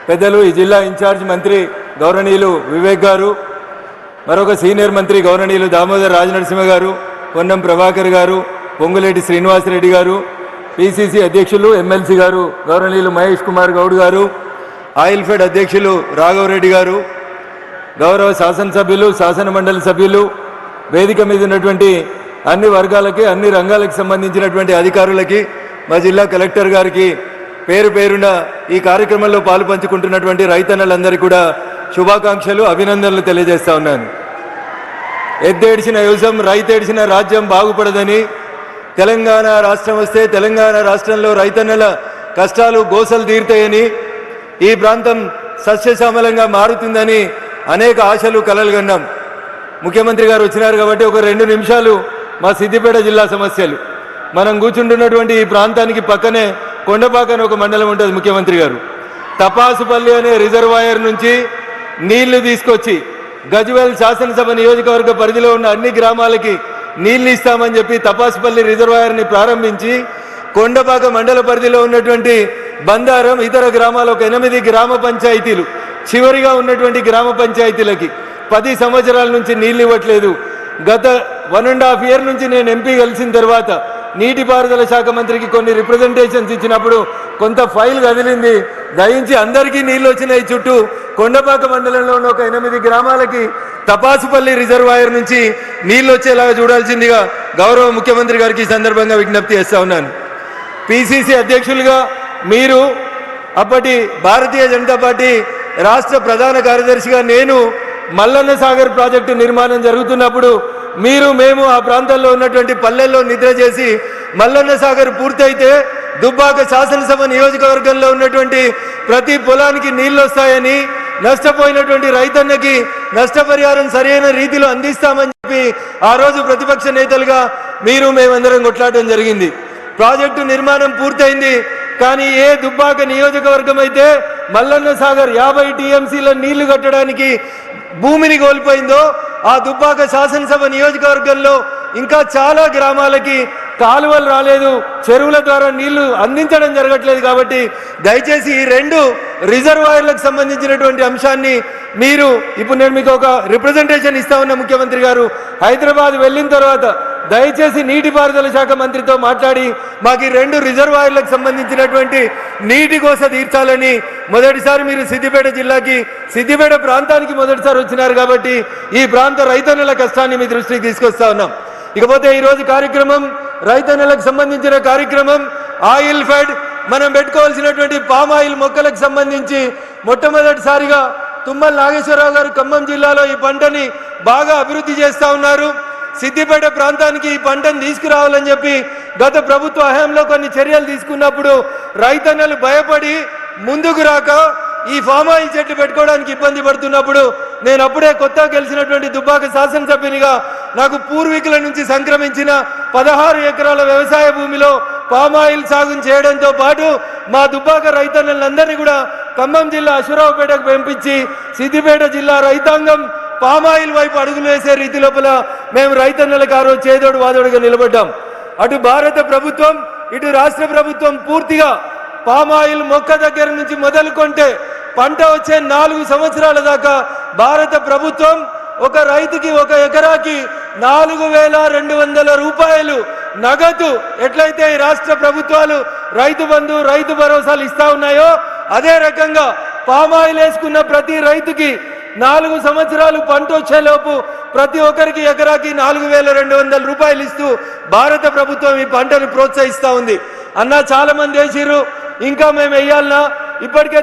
పెద్దలు ఈ జిల్లా ఇన్ఛార్జ్ మంత్రి గౌరవనీయులు వివేక్ గారు, మరొక సీనియర్ మంత్రి గౌరవనీయులు దామోదర్ రాజనరసింహ గారు, పొన్నం ప్రభాకర్ గారు, పొంగులేటి శ్రీనివాసరెడ్డి గారు, పిసిసి అధ్యక్షులు ఎమ్మెల్సీ గారు గౌరవనీయులు మహేష్ కుమార్ గౌడ్ గారు, ఆయిల్ ఫెడ్ అధ్యక్షులు రాఘవరెడ్డి గారు, గౌరవ శాసనసభ్యులు, శాసన మండలి సభ్యులు, వేదిక మీద ఉన్నటువంటి అన్ని వర్గాలకి, అన్ని రంగాలకు సంబంధించినటువంటి అధికారులకి, మా జిల్లా కలెక్టర్ గారికి పేరు పేరున ఈ కార్యక్రమంలో పాలు పంచుకుంటున్నటువంటి రైతన్నలందరికీ కూడా శుభాకాంక్షలు, అభినందనలు తెలియజేస్తా ఉన్నాను. ఎద్దేడిచిన యువసం, రైతేడిచిన రాజ్యం బాగుపడదని, తెలంగాణ రాష్ట్రం వస్తే తెలంగాణ రాష్ట్రంలో రైతన్నల కష్టాలు గోసలు తీరుతాయని, ఈ ప్రాంతం సస్యశ్యామలంగా మారుతుందని అనేక ఆశలు కలలు కన్నాం. ముఖ్యమంత్రి గారు వచ్చినారు కాబట్టి ఒక 2 నిమిషాలు మా సిద్దిపేట జిల్లా సమస్యలు. మనం కూర్చుంటున్నటువంటి ఈ ప్రాంతానికి పక్కనే కొండపాకని ఒక మండలం ఉంటుంది. ముఖ్యమంత్రి గారు తపాసుపల్లి అనే రిజర్వాయర్ నుంచి నీళ్లు తీసుకొచ్చి గజ్వేల్ శాసనసభ నియోజకవర్గ పరిధిలో ఉన్న అన్ని గ్రామాలకి నీళ్లు ఇస్తామని చెప్పి తపాసుపల్లి రిజర్వాయర్ని ప్రారంభించి కొండపాక మండల పరిధిలో ఉన్నటువంటి బందారం, ఇతర గ్రామాల ఒక 8 గ్రామ పంచాయతీలు, చివరిగా ఉన్నటువంటి గ్రామ పంచాయతీలకి 10 సంవత్సరాల నుంచి నీళ్ళు ఇవ్వట్లేదు. గత 1.5 ఇయర్ నుంచి నేను ఎంపీ కలిసిన తర్వాత నీటిపారుదల శాఖ మంత్రికి కొన్ని రిప్రజెంటేషన్స్ ఇచ్చినప్పుడు కొంత ఫైల్ కదిలింది. దయించి అందరికీ నీళ్ళు వచ్చినాయి. చుట్టూ కొండపాక మండలంలో ఉన్న ఒక 8 గ్రామాలకి తపాసుపల్లి రిజర్వాయర్ నుంచి నీళ్ళు వచ్చేలాగా చూడాల్సిందిగా గౌరవ ముఖ్యమంత్రి గారికి ఈ సందర్భంగా విజ్ఞప్తి చేస్తా ఉన్నాను. పిసిసి అధ్యక్షులుగా మీరు, అప్పటి భారతీయ జనతా పార్టీ రాష్ట్ర ప్రధాన కార్యదర్శిగా నేను మల్లన్న సాగర్ ప్రాజెక్టు నిర్మాణం జరుగుతున్నప్పుడు మేము ఆ ప్రాంతంలో ఉన్నటువంటి పల్లెల్లో నిద్ర చేసి మల్లన్న సాగర్ పూర్తయితే దుబ్బాక శాసనసభ నియోజకవర్గంలో ఉన్నటువంటి ప్రతి పొలానికి నీళ్ళు వస్తాయని, నష్టపోయినటువంటి రైతన్నకి నష్టపరిహారం సరైన రీతిలో అందిస్తామని చెప్పి ఆ రోజు ప్రతిపక్ష నేతలుగా మేమందరం కొట్లాడటం జరిగింది. ప్రాజెక్టు నిర్మాణం పూర్తయింది. కానీ ఏ దుబ్బాక నియోజకవర్గం అయితే మల్లన్న సాగర్ 50 టీఎంసీల నీళ్లు కట్టడానికి భూమిని కోల్పోయిందో, ఆ దుబ్బాక శాసనసభ నియోజకవర్గంలో ఇంకా చాలా గ్రామాలకి కాలువలు రాలేదు, చెరువుల ద్వారా నీళ్లు అందించడం జరగట్లేదు. కాబట్టి దయచేసి ఈ 2 రిజర్వాయర్లకు సంబంధించినటువంటి అంశాన్ని ఇప్పుడు నేను మీకు ఒక రిప్రజెంటేషన్ ఇస్తా ఉన్న ముఖ్యమంత్రి గారు హైదరాబాద్ వెళ్ళిన తర్వాత దయచేసి నీటిపారుదల శాఖ మంత్రితో మాట్లాడి మాకు ఈ 2 రిజర్వాయర్లకు సంబంధించినటువంటి నీటి కోస తీర్చాలని, మొదటిసారి మీరు సిద్దిపేట జిల్లాకి, సిద్దిపేట ప్రాంతానికి మొదటిసారి వచ్చినారు కాబట్టి ఈ ప్రాంత రైతన్నల కష్టాన్ని మీ దృష్టికి తీసుకొస్తా ఉన్నాం. ఇకపోతే ఈరోజు కార్యక్రమం రైతన్నలకు సంబంధించిన కార్యక్రమం. ఆయిల్ ఫెడ్ మనం పెట్టుకోవాల్సినటువంటి పామాయిల్ మొక్కలకు సంబంధించి మొట్టమొదటిసారిగా తుమ్మల నాగేశ్వరరావు గారు ఖమ్మం జిల్లాలో ఈ పంటని బాగా అభివృద్ధి చేస్తూ ఉన్నారు. సిద్దిపేట ప్రాంతానికి ఈ పంటను తీసుకురావాలని చెప్పి గత ప్రభుత్వ హయాంలో కొన్ని చర్యలు తీసుకున్నప్పుడు రైతన్నలు భయపడి ముందుకు రాక ఈ ఫామ్ ఆయిల్ చెట్లు పెట్టుకోవడానికి ఇబ్బంది పడుతున్నప్పుడు నేను అప్పుడే కొత్తగా గెలిచినటువంటి దుబ్బాక శాసనసభ్యునిగా నాకు పూర్వీకుల నుంచి సంక్రమించిన 16 ఎకరాల వ్యవసాయ భూమిలో పామ్ ఆయిల్ సాగు చేయడంతో పాటు మా దుబ్బాక రైతన్నలందరినీ కూడా ఖమ్మం జిల్లా అశ్వరావుపేటకు పంపించి సిద్దిపేట జిల్లా రైతాంగం పామాయిల్ వైపు అడుగులు వేసే రీతి లోపల మేము రైతన్నలకు ఆ రోజు చేదోడు వాదోడుగా నిలబడ్డాం. అటు భారత ప్రభుత్వం, ఇటు రాష్ట్ర ప్రభుత్వం పూర్తిగా పామాయిల్ మొక్క దగ్గర నుంచి మొదలుకొంటే పంట వచ్చే 4 సంవత్సరాల దాకా భారత ప్రభుత్వం ఒక రైతుకి ఒక ఎకరాకి 4,200 రూపాయలు నగదు ఎట్లయితే ఈ రాష్ట్ర ప్రభుత్వాలు రైతు బంధు, రైతు భరోసాలు ఇస్తా ఉన్నాయో అదే రకంగా పామాయిల్ వేసుకున్న ప్రతి రైతుకి 4 సంవత్సరాలు పంట వచ్చేలోపు ప్రతి ఒక్కరికి ఎకరాకి 4,200 రూపాయలు ఇస్తూ భారత ప్రభుత్వం ఈ పంటను ప్రోత్సహిస్తూ ఉంది. అన్న చాలా మంది వేసిర్రు, ఇంకా మేము వేయాలన్నా, ఇప్పటికే